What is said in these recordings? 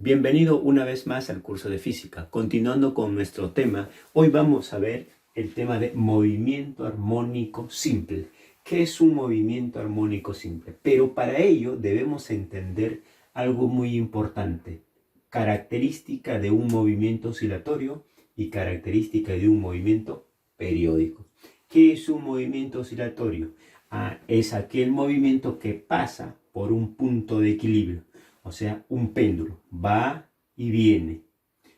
Bienvenido una vez más al curso de física. Continuando con nuestro tema, hoy vamos a ver el tema de movimiento armónico simple. ¿Qué es un movimiento armónico simple? Pero para ello debemos entender algo muy importante. Característica de un movimiento oscilatorio y característica de un movimiento periódico. ¿Qué es un movimiento oscilatorio? Es aquel movimiento que pasa por un punto de equilibrio. O sea, un péndulo va y viene.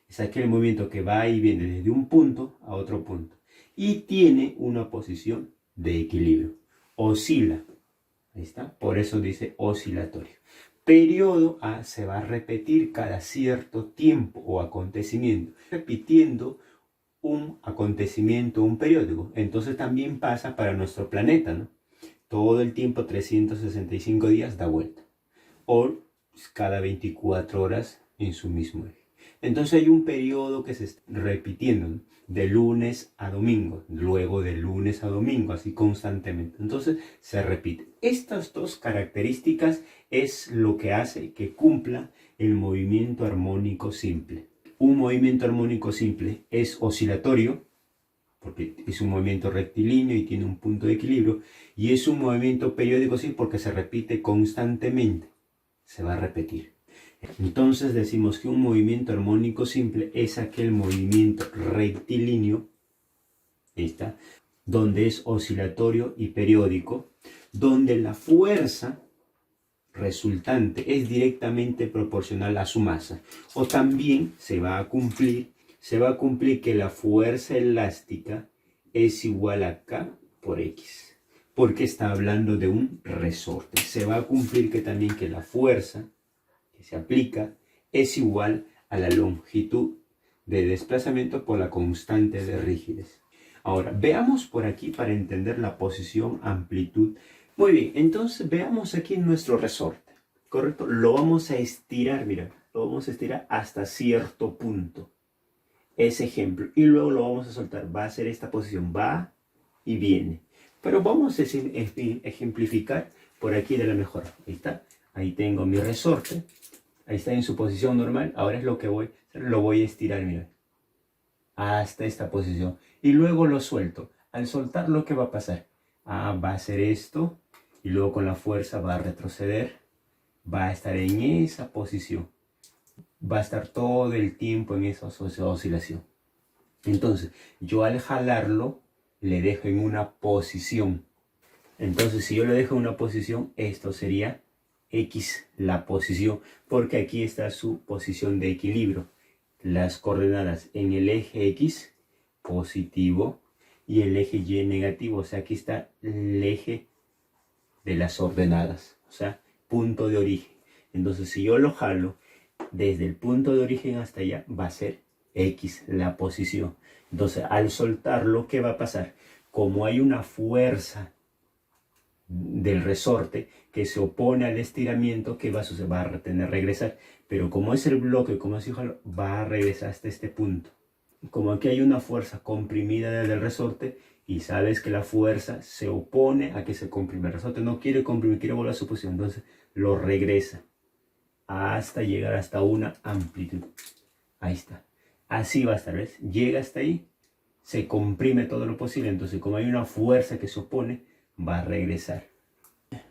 Es aquel movimiento que va y viene desde un punto a otro punto. Y tiene una posición de equilibrio. Oscila. Ahí está. Por eso dice oscilatorio. Periodo se va a repetir cada cierto tiempo o acontecimiento. Repitiendo un acontecimiento, un periódico. Entonces también pasa para nuestro planeta, ¿no? Todo el tiempo, 365 días da vuelta. O cada 24 horas en su mismo eje. Entonces hay un periodo que se está repitiendo, ¿no? De lunes a domingo, luego de lunes a domingo, así constantemente. Entonces se repite. Estas dos características es lo que hace que cumpla el movimiento armónico simple. Un movimiento armónico simple es oscilatorio, porque es un movimiento rectilíneo y tiene un punto de equilibrio, y es un movimiento periódico sí porque se repite constantemente. Se va a repetir. Entonces decimos que un movimiento armónico simple es aquel movimiento rectilíneo, ¿está? Donde es oscilatorio y periódico, donde la fuerza resultante es directamente proporcional a su masa. O también se va a cumplir que la fuerza elástica es igual a K por X. Porque está hablando de un resorte. Se va a cumplir que también que la fuerza que se aplica es igual a la longitud de desplazamiento por la constante de rigidez. Ahora, veamos por aquí para entender la posición, amplitud. Muy bien, entonces veamos aquí nuestro resorte, ¿correcto? Lo vamos a estirar, mira, lo vamos a estirar hasta cierto punto. Ese ejemplo, y luego lo vamos a soltar. Va a ser esta posición, va y viene. Pero vamos a ejemplificar por aquí de la mejor. Ahí está. Ahí tengo mi resorte. Ahí está en su posición normal. Ahora es lo que lo voy a estirar, mira. Hasta esta posición. Y luego lo suelto. Al soltarlo, ¿qué va a pasar? Va a hacer esto. Y luego con la fuerza va a retroceder. Va a estar en esa posición. Va a estar todo el tiempo en esa oscilación. Entonces, yo al jalarlo, le dejo en una posición. Entonces, si yo le dejo en una posición, esto sería X la posición, porque aquí está su posición de equilibrio. Las coordenadas en el eje X positivo y el eje Y negativo. O sea, aquí está el eje de las ordenadas, o sea, punto de origen. Entonces, si yo lo jalo desde el punto de origen hasta allá, va a ser X la posición. Entonces, al soltarlo, ¿qué va a pasar? Como hay una fuerza del resorte que se opone al estiramiento, ¿qué va a suceder? Va a regresar. Pero como es el bloque, como es jalo, va a regresar hasta este punto. Como aquí hay una fuerza comprimida del resorte, y sabes que la fuerza se opone a que se comprime. El resorte no quiere comprimir, quiere volver a su posición. Entonces, lo regresa hasta llegar hasta una amplitud. Ahí está. Así va a estar, ¿ves? Llega hasta ahí, se comprime todo lo posible. Entonces, como hay una fuerza que se opone, va a regresar.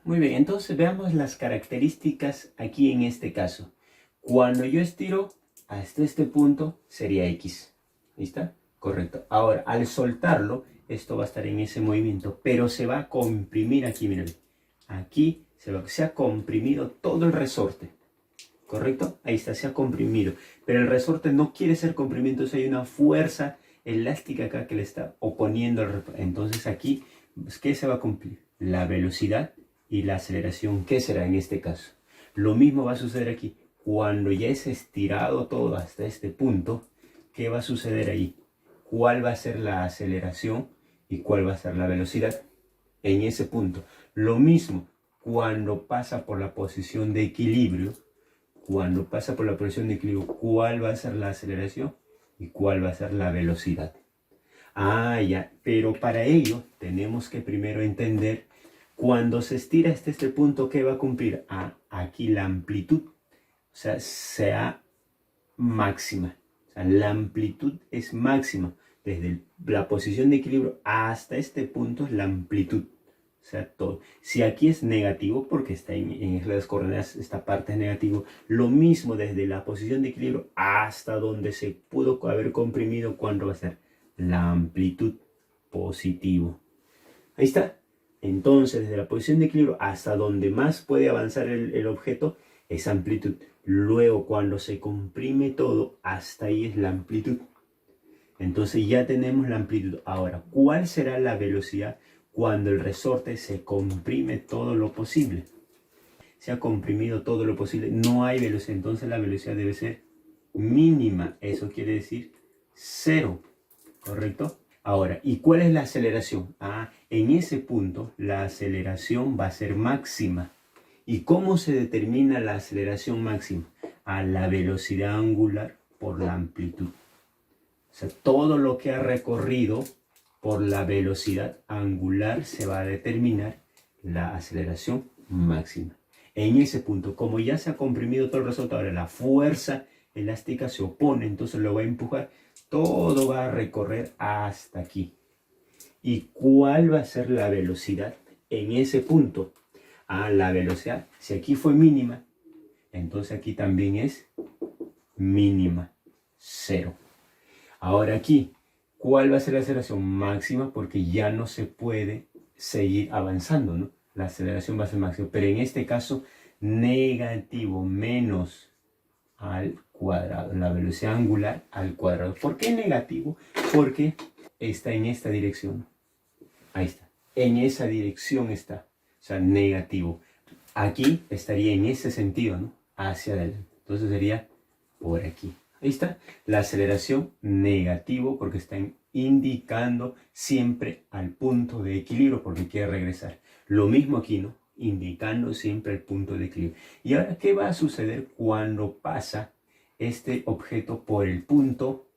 Muy bien, entonces veamos las características aquí en este caso. Cuando yo estiro hasta este punto, sería X. ¿Listo? Correcto. Ahora, al soltarlo, esto va a estar en ese movimiento, pero se va a comprimir aquí, miren. Aquí se ha comprimido todo el resorte. ¿Correcto? Ahí está, se ha comprimido. Pero el resorte no quiere ser comprimido, entonces hay una fuerza elástica acá que le está oponiendo al resorte. Entonces aquí, ¿qué se va a cumplir? La velocidad y la aceleración. ¿Qué será en este caso? Lo mismo va a suceder aquí. Cuando ya es estirado todo hasta este punto, ¿qué va a suceder ahí? ¿Cuál va a ser la aceleración y cuál va a ser la velocidad? En ese punto. Lo mismo cuando pasa por la posición de equilibrio. Cuando pasa por la posición de equilibrio, ¿cuál va a ser la aceleración y cuál va a ser la velocidad? Ya, pero para ello tenemos que primero entender cuando se estira hasta este punto, ¿qué va a cumplir? Aquí la amplitud. O sea, se ha máxima. O sea, la amplitud es máxima. Desde la posición de equilibrio hasta este punto es la amplitud. O sea, todo. Si aquí es negativo, porque está en las coordenadas, esta parte es negativo, lo mismo desde la posición de equilibrio hasta donde se pudo haber comprimido, ¿cuánto va a ser? La amplitud positivo. Ahí está. Entonces, desde la posición de equilibrio hasta donde más puede avanzar el objeto es amplitud. Luego, cuando se comprime todo, hasta ahí es la amplitud. Entonces ya tenemos la amplitud. Ahora, ¿cuál será la velocidad cuando el resorte se comprime todo lo posible? Se ha comprimido todo lo posible, no hay velocidad. Entonces la velocidad debe ser mínima. Eso quiere decir 0. ¿Correcto? Ahora, ¿y cuál es la aceleración? En ese punto la aceleración va a ser máxima. ¿Y cómo se determina la aceleración máxima? A la velocidad angular por la amplitud. O sea, todo lo que ha recorrido por la velocidad angular se va a determinar la aceleración máxima. En ese punto, como ya se ha comprimido todo el resorte, ahora la fuerza elástica se opone, entonces lo va a empujar. Todo va a recorrer hasta aquí. ¿Y cuál va a ser la velocidad en ese punto? La velocidad, si aquí fue mínima, entonces aquí también es mínima, 0. Ahora aquí, ¿cuál va a ser la aceleración máxima? Porque ya no se puede seguir avanzando, ¿no? La aceleración va a ser máxima, pero en este caso, negativo, menos al cuadrado, la velocidad angular al cuadrado. ¿Por qué negativo? Porque está en esta dirección. Ahí está. En esa dirección está. O sea, negativo. Aquí estaría en ese sentido, ¿no? Hacia adelante. Entonces sería por aquí. Ahí está. La aceleración negativo porque están indicando siempre al punto de equilibrio porque quiere regresar. Lo mismo aquí, ¿no? Indicando siempre el punto de equilibrio. Y ahora, ¿qué va a suceder cuando pasa este objeto por el punto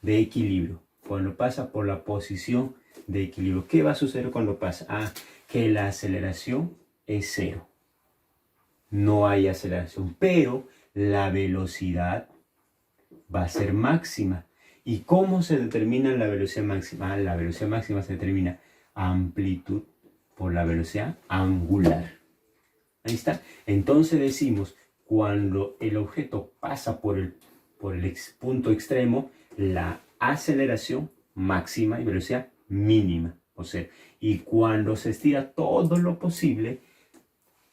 de equilibrio? Cuando pasa por la posición de equilibrio. ¿Qué va a suceder cuando pasa? Que la aceleración es 0. No hay aceleración, pero la velocidad va a ser máxima. ¿Y cómo se determina la velocidad máxima? La velocidad máxima se determina amplitud por la velocidad angular. Ahí está. Entonces decimos, cuando el objeto pasa por el punto extremo, la aceleración máxima y velocidad mínima. O sea, y cuando se estira todo lo posible,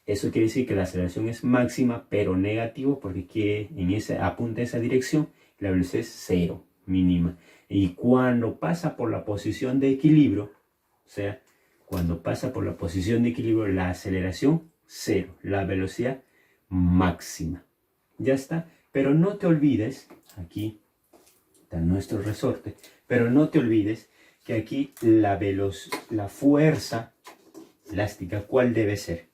eso quiere decir que la aceleración es máxima, pero negativo, porque apunta a esa dirección, la velocidad es 0, mínima. Y cuando pasa por la posición de equilibrio, o sea, cuando pasa por la posición de equilibrio, la aceleración 0, la velocidad máxima. Ya está. Pero no te olvides, aquí está nuestro resorte, pero no te olvides que aquí la fuerza elástica, ¿cuál debe ser?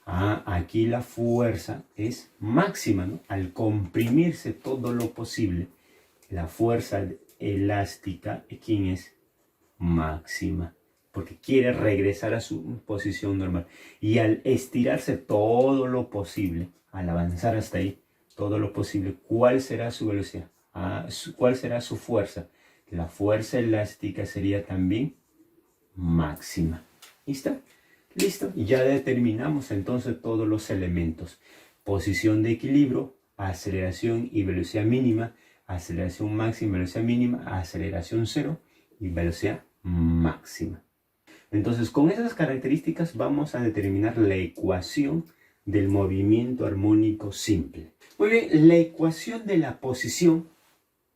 Aquí la fuerza es máxima, ¿no? Al comprimirse todo lo posible, la fuerza elástica, ¿quién es? Máxima, porque quiere regresar a su posición normal. Y al estirarse todo lo posible, al avanzar hasta ahí, todo lo posible, ¿cuál será su velocidad? ¿Cuál será su fuerza? La fuerza elástica sería también máxima. ¿Listo? Listo. Y ya determinamos entonces todos los elementos. Posición de equilibrio, aceleración y velocidad mínima, aceleración máxima, velocidad mínima, aceleración 0 y velocidad máxima. Entonces, con esas características vamos a determinar la ecuación del movimiento armónico simple. Muy bien, la ecuación de la posición.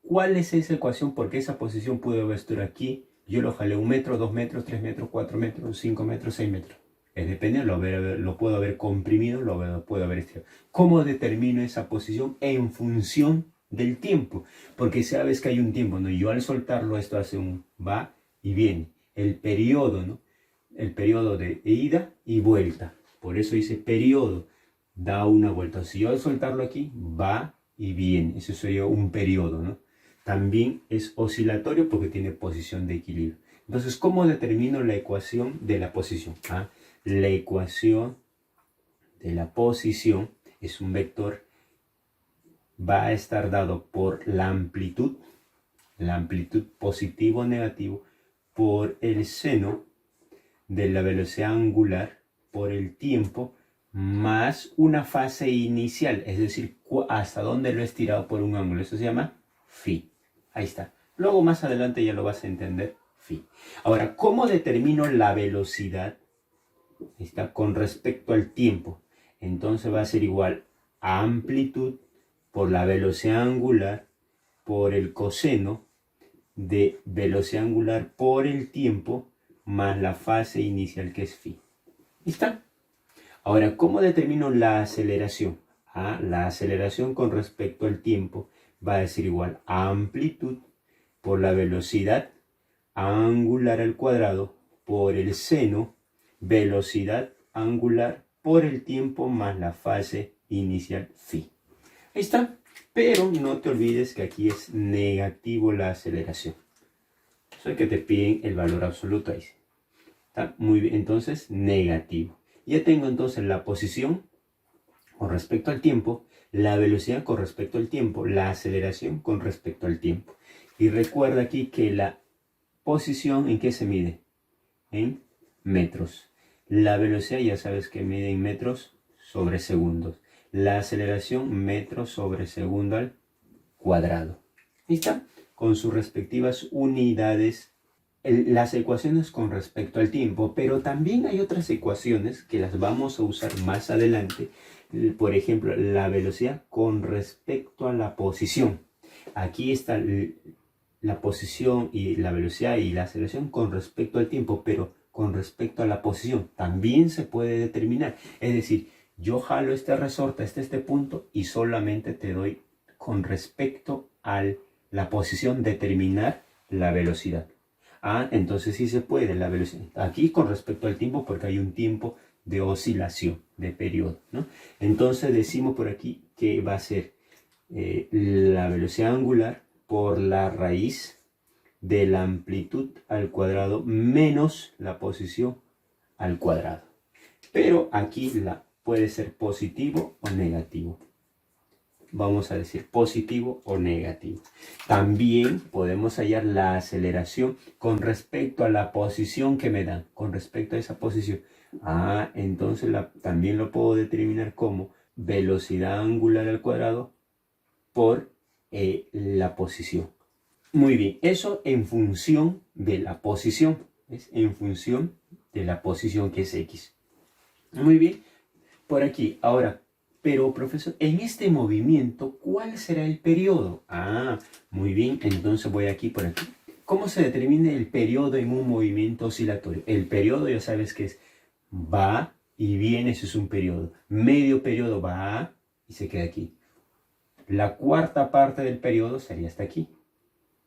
¿Cuál es esa ecuación? Porque esa posición puede haber estar aquí. Yo lo jalé 1 metro, 2 metros, 3 metros, 4 metros, 5 metros, 6 metros. Es depende, lo puedo haber comprimido, lo puedo haber estirado. ¿Cómo determino esa posición? En función del tiempo. Porque sabes que hay un tiempo, ¿no? Yo al soltarlo, esto hace un va y viene. El periodo, ¿no? El periodo de ida y vuelta. Por eso dice periodo. Da una vuelta. Si yo al soltarlo aquí, va y viene. Eso sería un periodo, ¿no? También es oscilatorio porque tiene posición de equilibrio. Entonces, ¿cómo determino la ecuación de la posición? La ecuación de la posición es un vector va a estar dado por la amplitud positivo o negativo, por el seno de la velocidad angular por el tiempo, más una fase inicial, es decir, hasta dónde lo he estirado por un ángulo. Eso se llama phi. Ahí está. Luego más adelante ya lo vas a entender, phi. Ahora, ¿cómo determino la velocidad? Está con respecto al tiempo. Entonces va a ser igual a amplitud por la velocidad angular por el coseno de velocidad angular por el tiempo más la fase inicial, que es phi. ¿Está? Ahora, ¿cómo determino la aceleración? La aceleración con respecto al tiempo va a ser igual a amplitud por la velocidad angular al cuadrado por el seno velocidad angular por el tiempo más la fase inicial, phi. Ahí está. Pero no te olvides que aquí es negativo la aceleración. Eso es que te piden el valor absoluto ahí. ¿Está? Muy bien, entonces negativo. Ya tengo entonces la posición con respecto al tiempo, la velocidad con respecto al tiempo, la aceleración con respecto al tiempo. Y recuerda aquí que la posición, ¿en qué se mide? En metros. La velocidad ya sabes que mide en metros sobre segundos. La aceleración metros sobre segundo al cuadrado. Ahí está, con sus respectivas unidades, las ecuaciones con respecto al tiempo, pero también hay otras ecuaciones que las vamos a usar más adelante. Por ejemplo, la velocidad con respecto a la posición. Aquí está la posición y la velocidad y la aceleración con respecto al tiempo, pero con respecto a la posición también se puede determinar. Es decir, yo jalo este resorte hasta este punto y solamente te doy con respecto a la posición determinar la velocidad. Entonces sí se puede la velocidad. Aquí con respecto al tiempo, porque hay un tiempo de oscilación, de periodo, ¿no? Entonces decimos por aquí que va a ser la velocidad angular por la raíz de la amplitud al cuadrado menos la posición al cuadrado. Pero aquí puede ser positivo o negativo. Vamos a decir positivo o negativo. También podemos hallar la aceleración con respecto a la posición que me dan, con respecto a esa posición. Entonces también lo puedo determinar como velocidad angular al cuadrado por la posición. Muy bien, eso en función de la posición. Es en función de la posición que es X. Muy bien, por aquí. Ahora, pero profesor, en este movimiento, ¿cuál será el periodo? Muy bien, entonces voy aquí por aquí. ¿Cómo se determina el periodo en un movimiento oscilatorio? El periodo ya sabes que es va y viene, eso es un periodo. Medio periodo va y se queda aquí. La cuarta parte del periodo sería hasta aquí,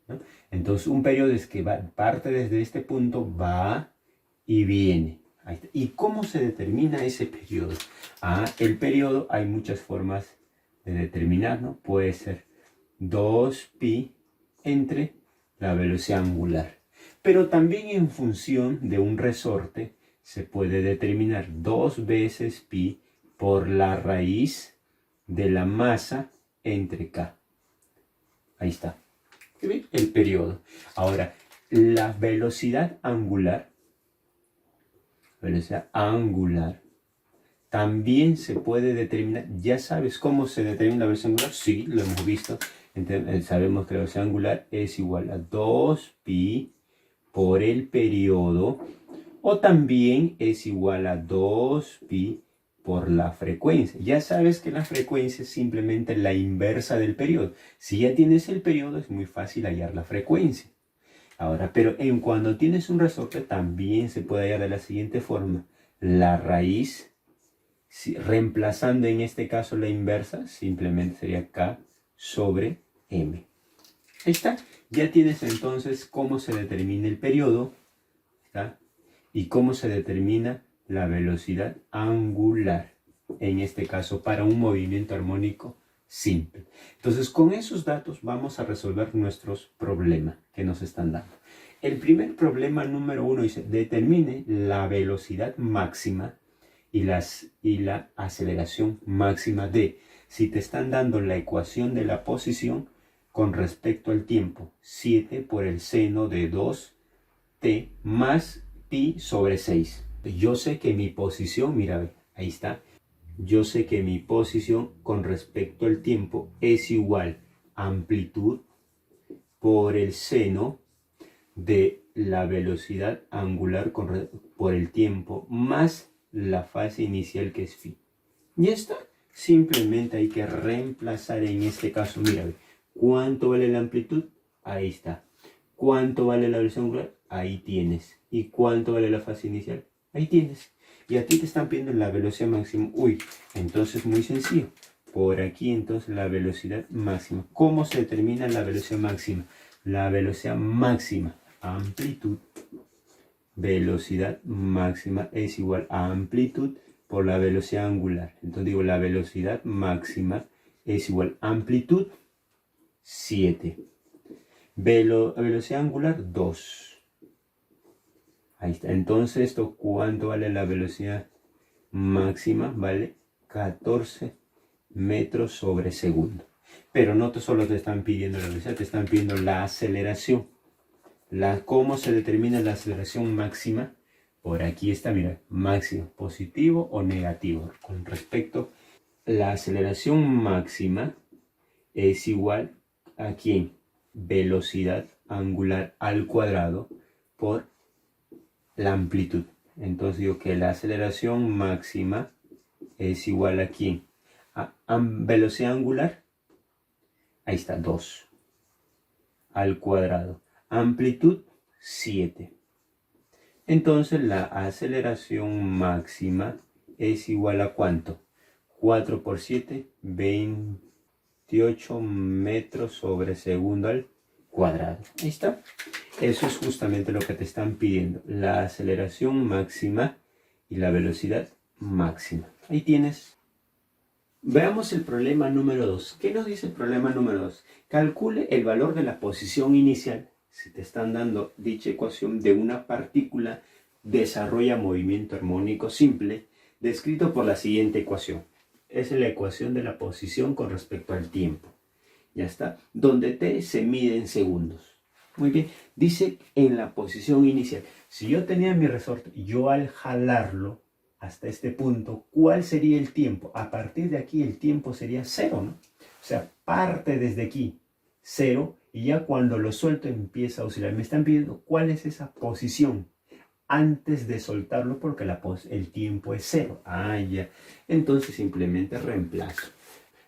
¿no? Entonces un periodo es que parte desde este punto, va y viene. Ahí está. ¿Y cómo se determina ese periodo? El periodo hay muchas formas de determinar, ¿no? Puede ser 2pi entre la velocidad angular. Pero también en función de un resorte se puede determinar 2 veces pi por la raíz de la masa entre k. Ahí está. El periodo. Ahora, la velocidad angular también se puede determinar. ¿Ya sabes cómo se determina la velocidad angular? Sí, lo hemos visto. Entonces, sabemos que la velocidad angular es igual a 2pi por el periodo, o también es igual a 2pi por la frecuencia. Ya sabes que la frecuencia es simplemente la inversa del periodo. Si ya tienes el periodo, es muy fácil hallar la frecuencia. Ahora, pero cuando tienes un resorte también se puede hallar de la siguiente forma. La raíz, reemplazando en este caso la inversa, simplemente sería k sobre m. Ahí está. Ya tienes entonces cómo se determina el periodo, ¿está? Y cómo se determina la velocidad angular, en este caso para un movimiento armónico simple. Entonces, con esos datos vamos a resolver nuestros problemas que nos están dando. El primer problema número 1 dice, determine la velocidad máxima y la aceleración máxima de. Si te están dando la ecuación de la posición con respecto al tiempo, 7 por el seno de 2t más pi sobre 6. Yo sé que mi posición, mira, ve, ahí está. Yo sé que mi posición con respecto al tiempo es igual a amplitud por el seno de la velocidad angular por el tiempo más la fase inicial que es phi. Y esto simplemente hay que reemplazar en este caso. Mira, ¿cuánto vale la amplitud? Ahí está. ¿Cuánto vale la velocidad angular? Ahí tienes. ¿Y cuánto vale la fase inicial? Ahí tienes. Y a ti te están pidiendo la velocidad máxima. Uy, entonces muy sencillo. Por aquí entonces la velocidad máxima. ¿Cómo se determina la velocidad máxima? La velocidad máxima, amplitud, velocidad máxima es igual a amplitud por la velocidad angular. Entonces digo, la velocidad máxima es igual a amplitud 7. Velocidad angular 2. Ahí está. Entonces esto, ¿cuánto vale la velocidad máxima? Vale 14 metros sobre segundo. Pero no solo te están pidiendo la velocidad, te están pidiendo la aceleración. ¿Cómo se determina la aceleración máxima? Por aquí está, mira, máximo, positivo o negativo. Con respecto, la aceleración máxima es igual a ¿quién? Velocidad angular al cuadrado por la amplitud. Entonces digo que la aceleración máxima es igual a ¿quién? A velocidad angular. Ahí está, 2 al cuadrado. Amplitud 7. Entonces la aceleración máxima es igual a ¿cuánto? 4 por 7, 28 metros sobre segundo al cuadrado. Ahí está. Eso es justamente lo que te están pidiendo. La aceleración máxima y la velocidad máxima. Ahí tienes. Veamos el problema número 2. ¿Qué nos dice el problema número 2? Calcule el valor de la posición inicial. Si te están dando dicha ecuación de una partícula, desarrolla movimiento armónico simple, descrito por la siguiente ecuación. Es la ecuación de la posición con respecto al tiempo. Ya está. Donde t se mide en segundos. Muy bien. Dice en la posición inicial. Si yo tenía mi resorte, yo al jalarlo hasta este punto, ¿cuál sería el tiempo? A partir de aquí el tiempo sería 0, ¿no? O sea, parte desde aquí, 0, y ya cuando lo suelto empieza a oscilar. Me están pidiendo cuál es esa posición antes de soltarlo porque el tiempo es 0. Ah, ya. Entonces simplemente reemplazo.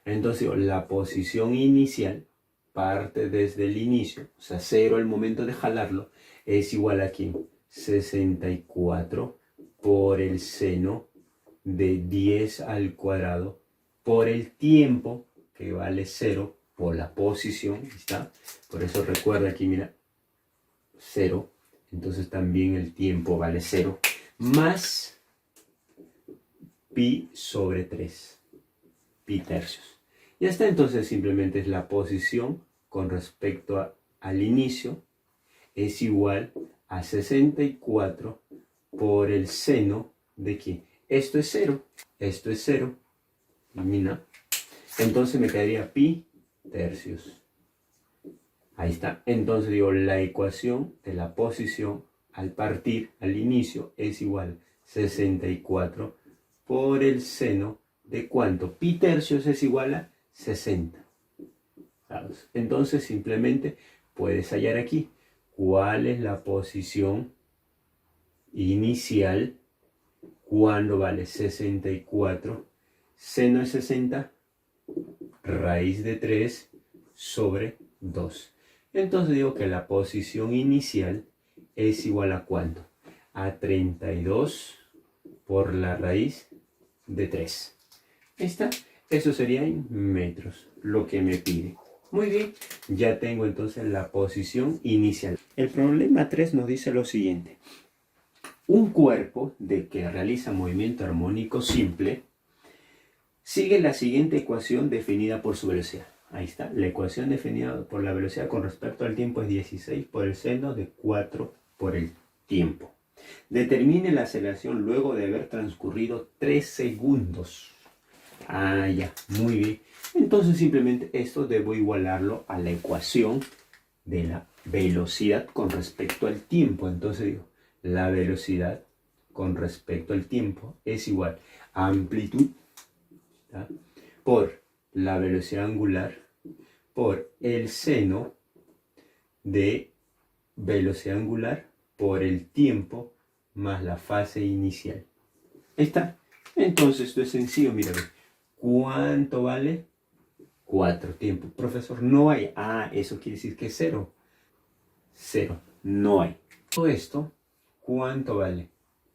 Entonces la posición inicial parte desde el inicio, o sea, 0 al momento de jalarlo, es igual a ¿quién? 64 por el seno de 10 al cuadrado por el tiempo, que vale 0, por la posición, ¿está? Por eso recuerda aquí, mira, 0, entonces también el tiempo vale 0, más pi sobre 3, pi tercios. Ya está, entonces simplemente es la posición con respecto al inicio, es igual a 64 por el seno de ¿quién? Esto es 0, esto es 0, elimina. Entonces me quedaría pi tercios. Ahí está. Entonces digo, la ecuación de la posición al partir, al inicio, es igual a 64 por el seno de ¿cuánto? Pi tercios es igual a 60. Entonces simplemente puedes hallar aquí cuál es la posición inicial cuando vale 64, seno de 60, raíz de 3 sobre 2. Entonces digo que la posición inicial es igual a ¿cuánto? A 32 por la raíz de 3. Ahí está. Eso sería en metros, lo que me pide. Muy bien, ya tengo entonces la posición inicial. El problema 3 nos dice lo siguiente. Un cuerpo que realiza movimiento armónico simple sigue la siguiente ecuación definida por su velocidad. Ahí está, la ecuación definida por la velocidad con respecto al tiempo es 16 por el seno de 4 por el tiempo. Determine la aceleración luego de haber transcurrido 3 segundos. Ah, ya, muy bien. Entonces simplemente esto debo igualarlo a la ecuación de la velocidad con respecto al tiempo. Entonces digo, la velocidad con respecto al tiempo es igual a amplitud, ¿tá?, por la velocidad angular por el seno de velocidad angular por el tiempo más la fase inicial. Ahí está. Entonces esto es sencillo, mira. ¿Cuánto vale? 4 tiempo. Profesor, no hay. Ah, eso quiere decir que es 0. 0. No hay. Todo esto, ¿cuánto vale?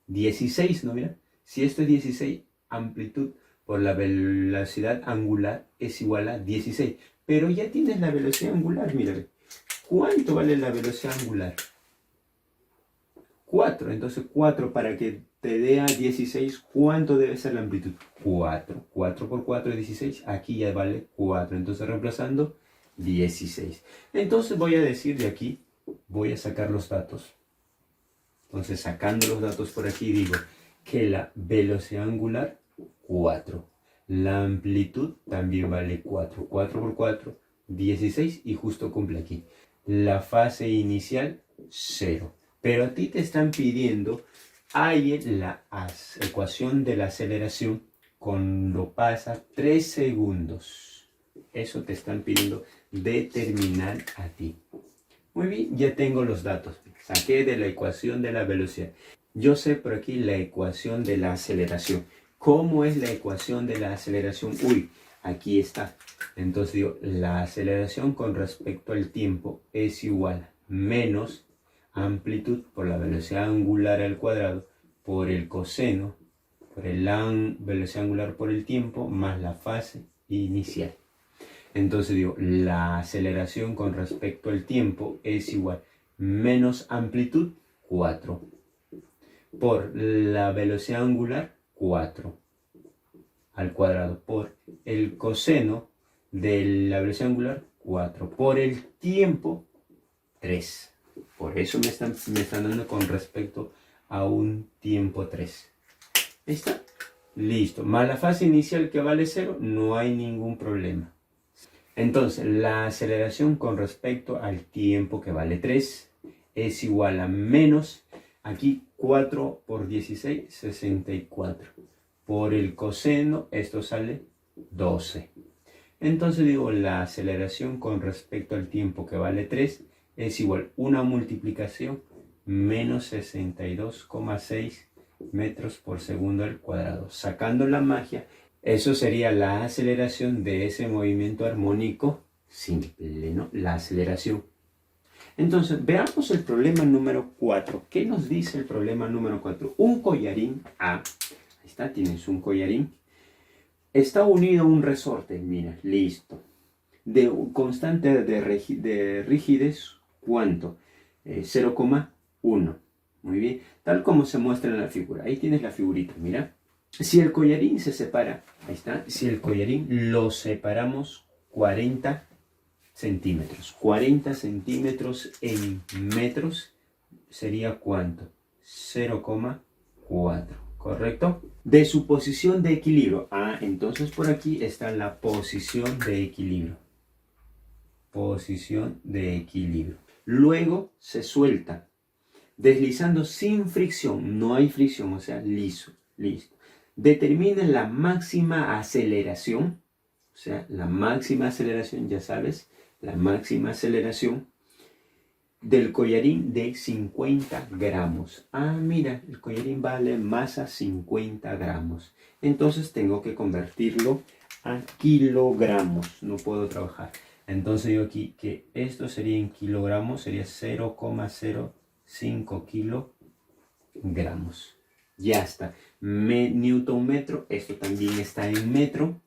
16, ¿no? Mira. Si esto es 16, amplitud por la velocidad angular es igual a 16. Pero ya tienes la velocidad angular, mira. ¿Cuánto vale la velocidad angular? 4. Entonces 4 para que te dé a 16, ¿cuánto debe ser la amplitud? 4. 4 por 4 es 16. Aquí ya vale 4. Entonces reemplazando 16. Entonces voy a decir de aquí, voy a sacar los datos. Entonces sacando los datos por aquí digo que la velocidad angular 4. La amplitud también vale 4. 4 por 4, 16 y justo cumple aquí. La fase inicial 0. Pero a ti te están pidiendo hallar la ecuación de la aceleración cuando pasa 3 segundos. Eso te están pidiendo determinar a ti. Muy bien, ya tengo los datos. Saqué de la ecuación de la velocidad. Yo sé por aquí la ecuación de la aceleración. ¿Cómo es la ecuación de la aceleración? Uy, aquí está. Entonces digo, la aceleración con respecto al tiempo es igual a menos amplitud por la velocidad angular al cuadrado por el coseno por la velocidad angular por el tiempo más la fase inicial. Entonces digo, la aceleración con respecto al tiempo es igual menos amplitud 4 por la velocidad angular 4 al cuadrado por el coseno de la velocidad angular 4 por el tiempo 3. Por eso me están dando con respecto a un tiempo 3. Ahí está. Listo. Más la fase inicial que vale 0, no hay ningún problema. Entonces, la aceleración con respecto al tiempo que vale 3 es igual a menos, aquí 4 por 16, 64. Por el coseno, esto sale 12. Entonces digo, la aceleración con respecto al tiempo que vale 3 es igual a una multiplicación menos 62,6 metros por segundo al cuadrado. Sacando la magia, eso sería la aceleración de ese movimiento armónico simple, ¿no? La aceleración. Entonces, veamos el problema número 4. ¿Qué nos dice el problema número 4? Un collarín A, ahí está, tienes un collarín, está unido a un resorte, mira, listo. De constante de rigidez, ¿cuánto? 0,1. Muy bien, tal como se muestra en la figura. Ahí tienes la figurita, mira. Si el collarín se separa, ahí está, si el collarín lo separamos 40 centímetros. 40 centímetros en metros sería ¿cuánto? 0,4, ¿correcto? De su posición de equilibrio. Ah, entonces por aquí está la posición de equilibrio. Posición de equilibrio. Luego se suelta, deslizando sin fricción. No hay fricción, o sea, liso, listo. Determina la máxima aceleración. O sea, la máxima aceleración, ya sabes, la máxima aceleración del collarín de 50 gramos. Ah, mira, el collarín vale masa 50 gramos. Entonces tengo que convertirlo a kilogramos. No puedo trabajar. Entonces digo aquí que esto sería en kilogramos, sería 0,05 kilogramos. Ya está. Newton metro, esto también está en metro.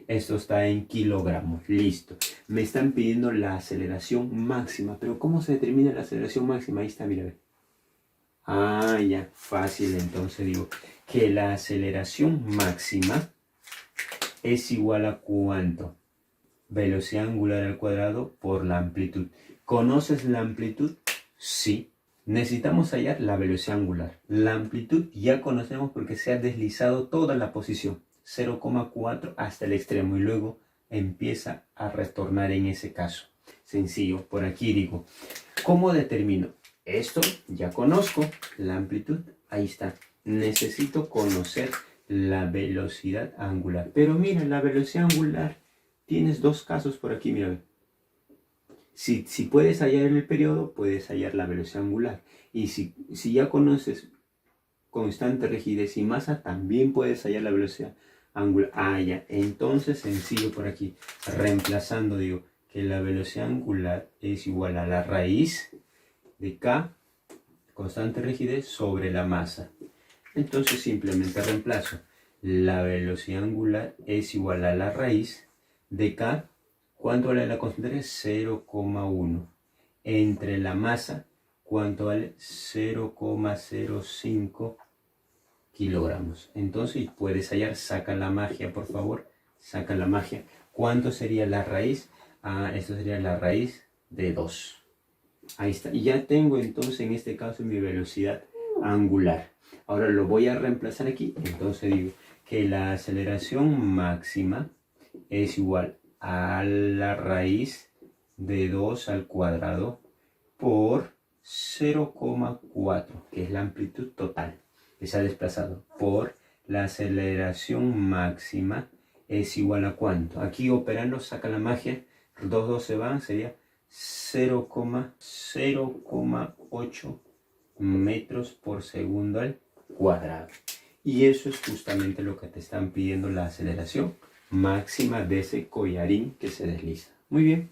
Esto está en kilogramos. Listo. Me están pidiendo la aceleración máxima. Pero ¿cómo se determina la aceleración máxima? Ahí está, mira. Ah, ya. Fácil. Entonces digo que la aceleración máxima es igual a ¿cuánto? Velocidad angular al cuadrado por la amplitud. ¿Conoces la amplitud? Sí. Necesitamos hallar la velocidad angular. La amplitud ya conocemos porque se ha deslizado toda la posición, 0,4 hasta el extremo, y luego empieza a retornar en ese caso. Sencillo, por aquí digo, ¿cómo determino? Esto ya conozco, la amplitud, ahí está. Necesito conocer la velocidad angular. Pero mira, la velocidad angular, tienes dos casos por aquí, mira. Si puedes hallar el periodo, puedes hallar la velocidad angular. Y si ya conoces constante, rigidez y masa, también puedes hallar la velocidad angular. Ah, ya. Entonces, sencillo por aquí. Reemplazando, digo, que la velocidad angular es igual a la raíz de K, constante rigidez, sobre la masa. Entonces, simplemente reemplazo. La velocidad angular es igual a la raíz de K. ¿Cuánto vale la constante? 0,1. Entre la masa, ¿cuánto vale? 0,05 kilogramos. Entonces puedes hallar, saca la magia, por favor. Saca la magia. ¿Cuánto sería la raíz? Ah, esto sería la raíz de 2. Ahí está. Y ya tengo entonces en este caso mi velocidad angular. Ahora lo voy a reemplazar aquí. Entonces digo que la aceleración máxima es igual a la raíz de 2 al cuadrado por 0,4, que es la amplitud total que se ha desplazado, por la aceleración máxima es igual a ¿cuánto? Aquí operando, saca la magia, 2 se van, sería 0,8 metros por segundo al cuadrado. Y eso es justamente lo que te están pidiendo, la aceleración máxima de ese collarín que se desliza. Muy bien.